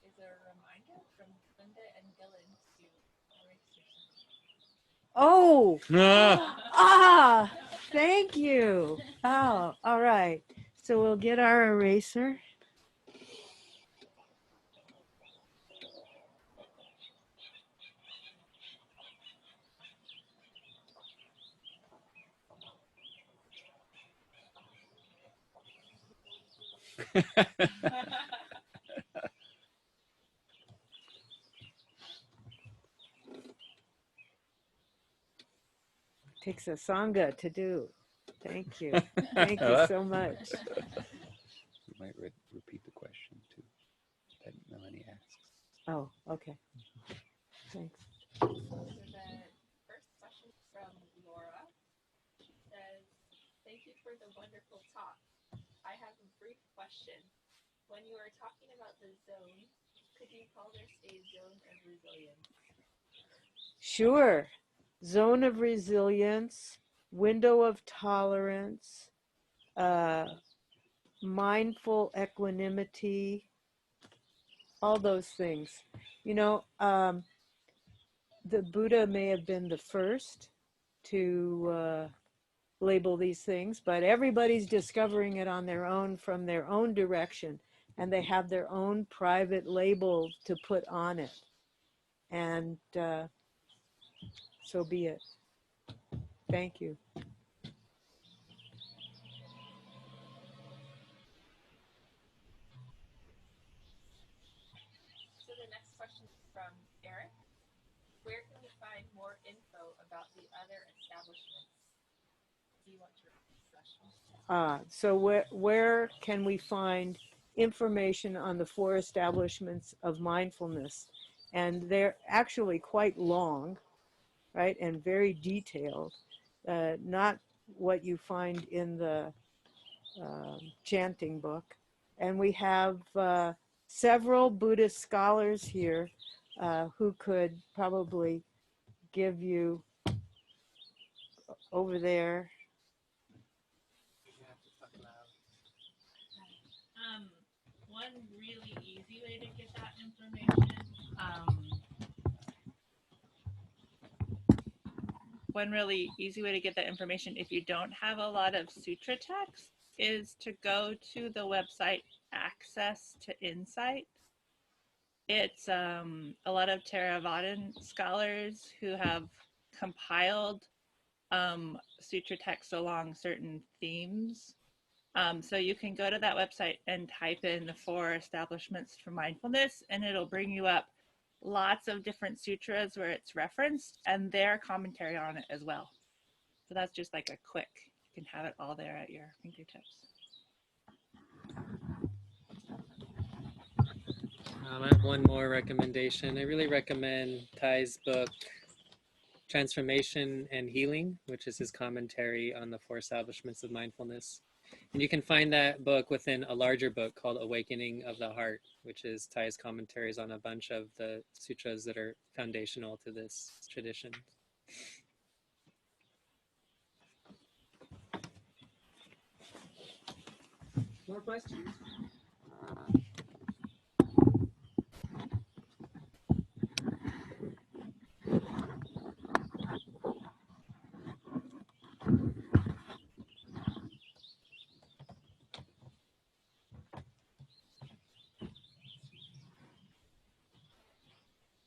is a reminder from Linda and Dylan to erase yourself. Oh! Thank you. Oh, all right. So we'll get our eraser. Takes a sangha to do. Thank you. Thank you so much. You might repeat the question too that Melanie asks. Oh, okay. Thanks. So the first question from Laura. She says, "Thank you for the wonderful talk. I have a brief question. When you were talking about the zone, could you call this a zone of resilience?" Sure. Zone of resilience, window of tolerance, mindful equanimity, all those things. You know, the Buddha may have been the first to label these things, but everybody's discovering it on their own from their own direction, and they have their own private label to put on it. And so be it. Thank you. So the next question is from Eric. Where can we find more info about the other establishments? Do you want to repeat the question? So where can we find information on the 4 establishments of mindfulness? And they're actually quite long, right, and very detailed, not what you find in the chanting book. And we have several Buddhist scholars here who could probably give you over there. You have to talk loud. One really easy way to get that information. One really easy way to get that information if you don't have a lot of sutra text is to go to the website Access to Insight. It's a lot of Theravadan scholars who have compiled sutra texts along certain themes. So you can go to that website and type in the 4 establishments for mindfulness, and it'll bring you up lots of different sutras where it's referenced and their commentary on it as well. So that's just like a quick, you can have it all there at your fingertips. I have one more recommendation. I really recommend Ty's book, Transformation and Healing, which is his commentary on the 4 establishments of mindfulness. And you can find that book within a larger book called Awakening of the Heart, which is Ty's commentaries on a bunch of the sutras that are foundational to this tradition. More questions?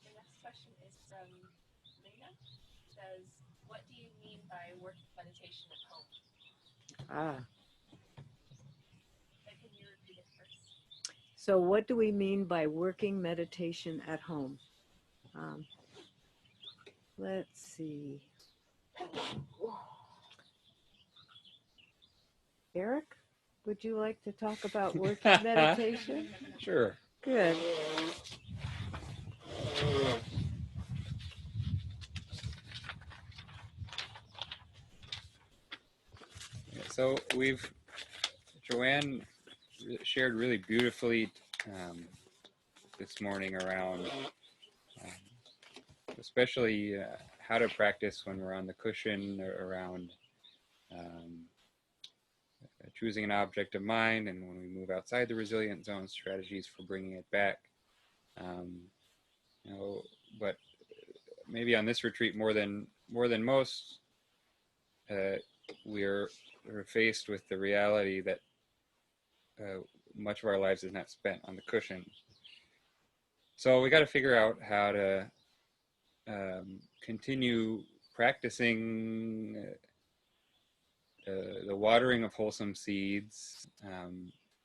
The next question is from Lena. It says, what do you mean by working meditation at home? Can you repeat it first? So what do we mean by working meditation at home? Let's see. Eric, would you like to talk about working meditation? Sure. Good. So Joanne shared really beautifully this morning around especially how to practice when we're on the cushion, around choosing an object of mind, and when we move outside the resilient zone, strategies for bringing it back. But maybe on this retreat more than most, we're faced with the reality that much of our lives is not spent on the cushion. So we got to figure out how to continue practicing the watering of wholesome seeds,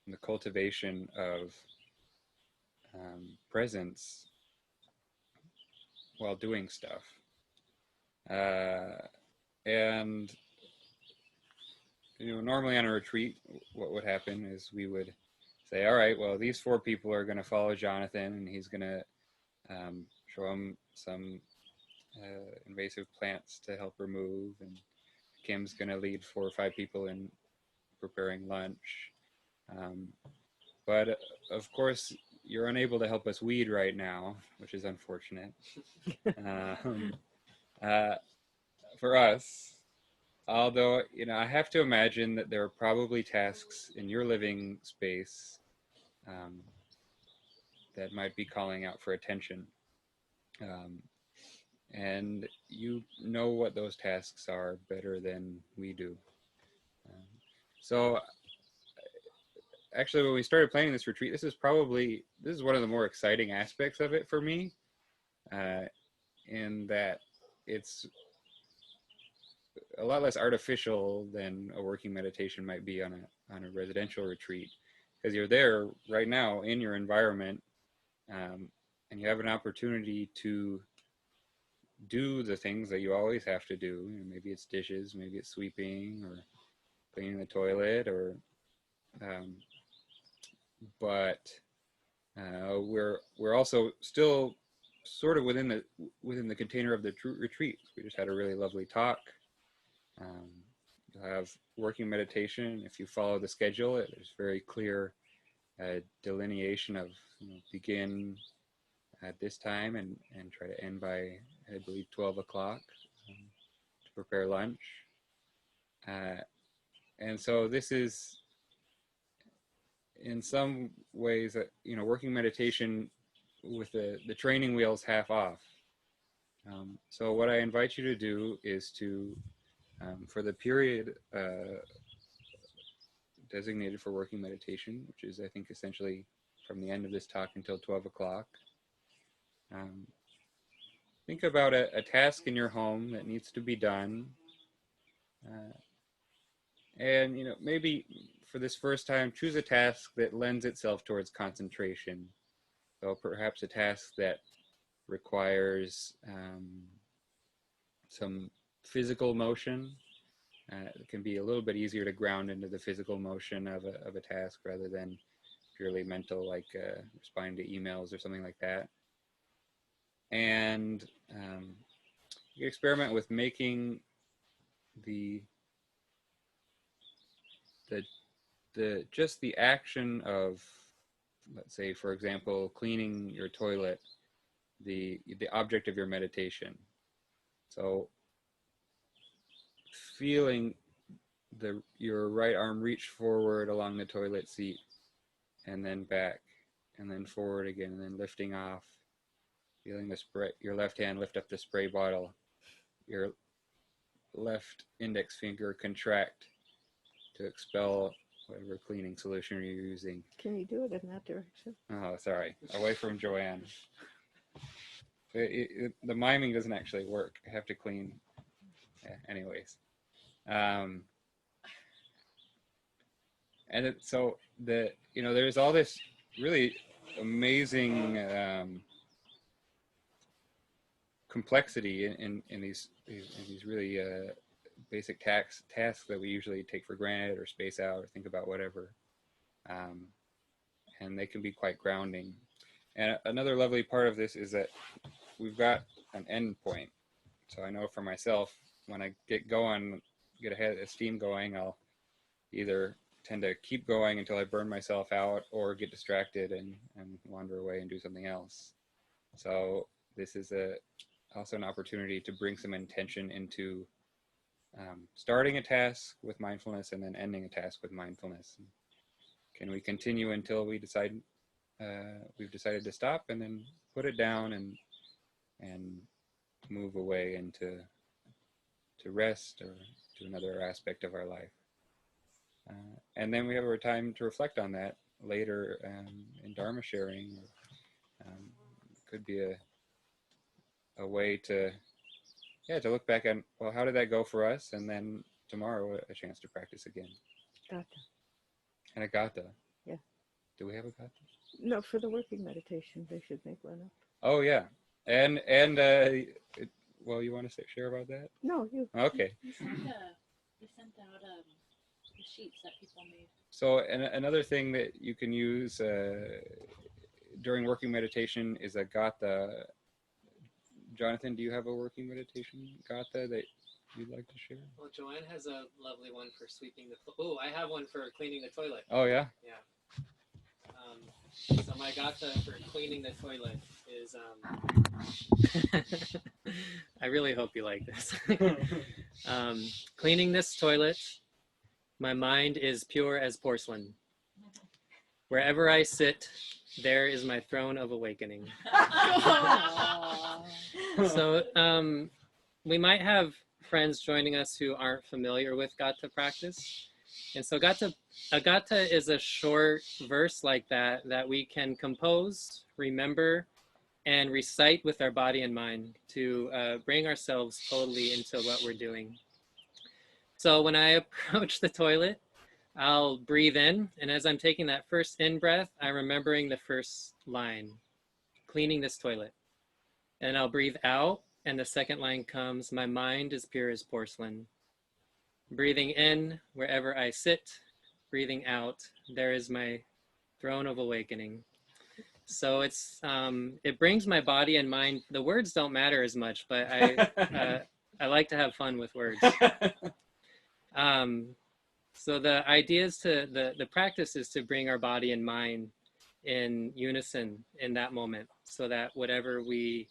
the cultivation of presence while doing stuff. And normally on a retreat, what would happen is we would say, all right, well, these 4 people are going to follow Jonathan, and he's going to show them some invasive plants to help remove, and Kim's going to lead 4 or 5 people in preparing lunch. But of course, you're unable to help us weed right now, which is unfortunate. For us, although, I have to imagine that there are probably tasks in your living space that might be calling out for attention. And you know what those tasks are better than we do. So actually, when we started planning this retreat, this is one of the more exciting aspects of it for me, in that it's a lot less artificial than a working meditation might be on a residential retreat, because you're there right now in your environment, and you have an opportunity to do the things that you always have to do. Maybe it's dishes, maybe it's sweeping or cleaning the toilet, or but we're also still sort of within the container of the retreat. We just had a really lovely talk. You'll have working meditation. If you follow the schedule, there's very clear delineation of begin at this time and try to end by, I believe, 12 o'clock to prepare lunch. And so this is, in some ways, working meditation with the training wheels half off. So what I invite you to do is to, for the period designated for working meditation, which is, I think, essentially from the end of this talk until 12 o'clock, think about a task in your home that needs to be done. And, maybe for this first time, choose a task that lends itself towards concentration. So perhaps a task that requires some physical motion. It can be a little bit easier to ground into the physical motion of a task rather than purely mental, like responding to emails or something like that. And you experiment with making the just the action of, let's say, for example, cleaning your toilet, the object of your meditation. So feeling your right arm reach forward along the toilet seat and then back and then forward again and then lifting off, feeling the spray, your left hand lift up the spray bottle, your left index finger contract to expel whatever cleaning solution you're using. Can you do it in that direction? Oh, sorry. Away from Joanne. The miming doesn't actually work. I have to clean. Yeah, anyways. And so there's all this really amazing complexity in these really basic tasks that we usually take for granted or space out or think about whatever, and they can be quite grounding. And another lovely part of this is that we've got an end point. So I know for myself, when I get a steam going, I'll either tend to keep going until I burn myself out or get distracted and wander away and do something else. So this is also an opportunity to bring some intention into starting a task with mindfulness and then ending a task with mindfulness. Can we continue until we've decided to stop, and then put it down and move away into rest or to another aspect of our life. And then we have our time to reflect on that later in Dharma sharing. Could be a way to look back on, well, how did that go for us? And then tomorrow, a chance to practice again. Gata. And a gata. Yeah. Do we have a gata? No, for the working meditation, they should make one up. Oh, yeah. And well, you want to share about that? No, you. Okay. We sent out the sheets that people made. So another thing that you can use during working meditation is a gata. Jonathan, do you have a working meditation gata that you'd like to share? Well, Joanne has a lovely one for sweeping I have one for cleaning the toilet. Oh, yeah? Yeah. So my gata for cleaning the toilet is, I really hope you like this. Cleaning this toilet, my mind is pure as porcelain. Wherever I sit, there is my throne of awakening. So we might have friends joining us who aren't familiar with gata practice. And so a gata is a short verse like that we can compose, remember, and recite with our body and mind to bring ourselves totally into what we're doing. So when I approach the toilet, I'll breathe in, and as I'm taking that first in breath, I'm remembering the first line, cleaning this toilet. And I'll breathe out, and the second line comes, my mind is pure as porcelain. Breathing in, wherever I sit, breathing out, there is my throne of awakening. So it's it brings my body and mind. The words don't matter as much, but I like to have fun with words. So the idea is the practice is to bring our body and mind in unison in that moment, so that whatever we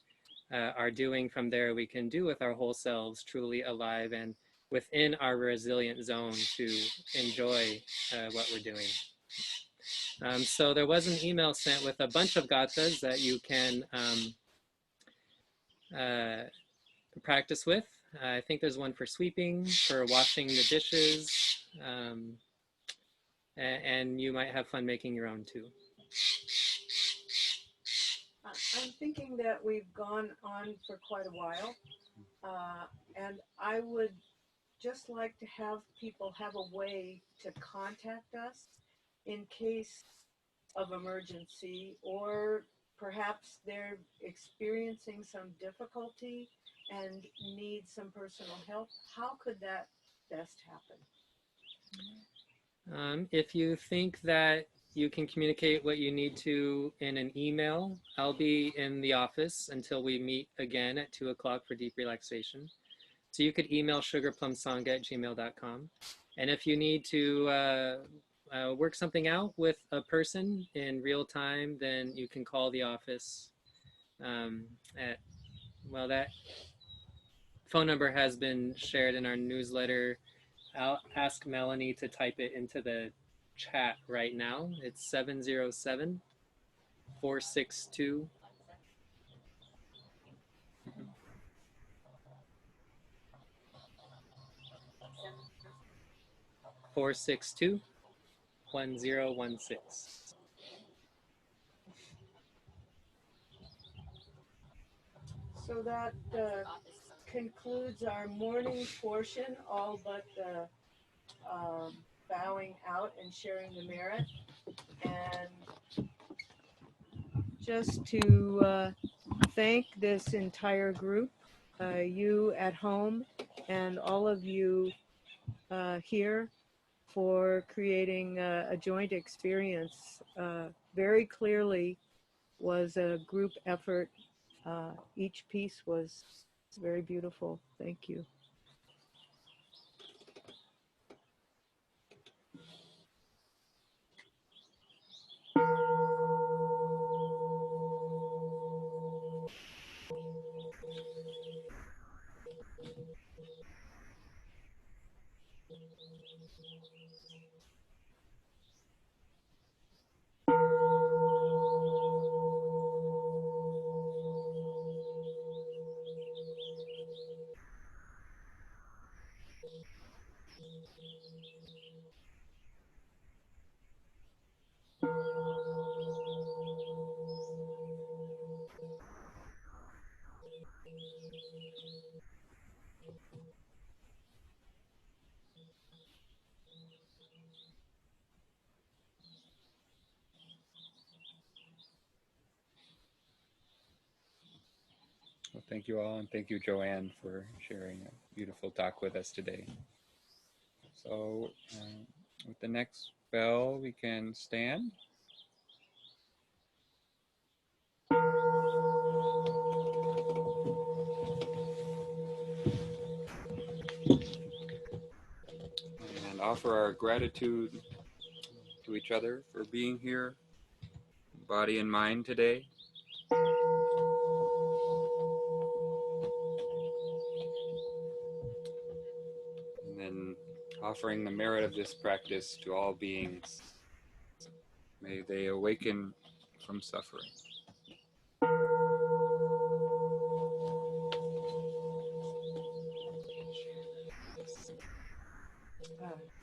are doing from there, we can do with our whole selves, truly alive and within our resilient zone to enjoy what we're doing. So there was an email sent with a bunch of gathas that you can practice with. I think there's one for sweeping, for washing the dishes, and you might have fun making your own too. I'm thinking that we've gone on for quite a while, and I would just like to have people have a way to contact us in case of emergency, or perhaps they're experiencing some difficulty and need some personal help. How could that best happen? If you think that you can communicate what you need to in an email, I'll be in the office until we meet again at 2 o'clock for deep relaxation. So you could email sugarplumsong@gmail.com. And if you need to work something out with a person in real time, then you can call the office that phone number has been shared in our newsletter. I'll ask Melanie to type it into the chat right now. It's 707 462 462 1016. So that concludes our morning portion, all but the bowing out and sharing the merit. And just to thank this entire group, you at home and all of you here, for creating a joint experience. Very clearly was a group effort. Each piece was very beautiful. Thank you. Well, thank you all, and thank you, Joanne, for sharing a beautiful talk with us today. So with the next bell, we can stand. And offer our gratitude to each other for being here, body and mind today. And then offering the merit of this practice to all beings. May they awaken from suffering.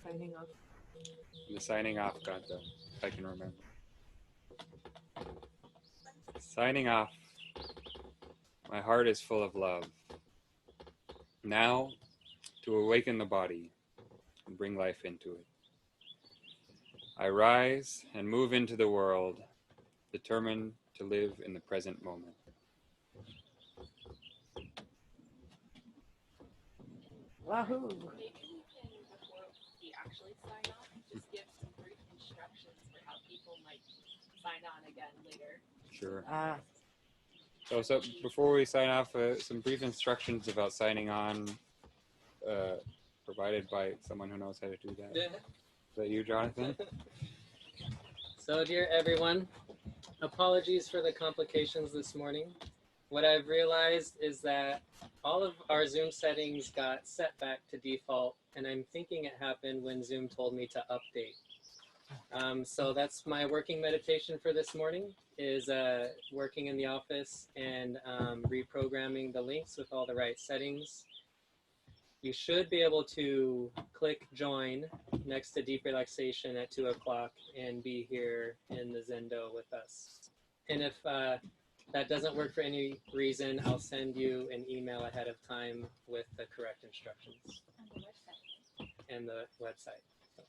Signing off. The signing off, Ganta, if I can remember. Signing off. My heart is full of love. Now, to awaken the body and bring life into it. I rise and move into the world, determined to live in the present moment. Wahoo! Maybe we can, before we actually sign off, just give some brief instructions for how people might sign on again later. Sure. So So before we sign off, some brief instructions about signing on, provided by someone who knows how to do that. Yeah. Is that you, Jonathan? So, dear everyone, apologies for the complications this morning. What I've realized is that all of our Zoom settings got set back to default, and I'm thinking it happened when Zoom told me to update. So that's my working meditation for this morning, is working in the office and reprogramming the links with all the right settings. You should be able to click join next to deep relaxation at 2 o'clock and be here in the Zendo with us. And if that doesn't work for any reason, I'll send you an email ahead of time with the correct instructions On the website. and the website. So.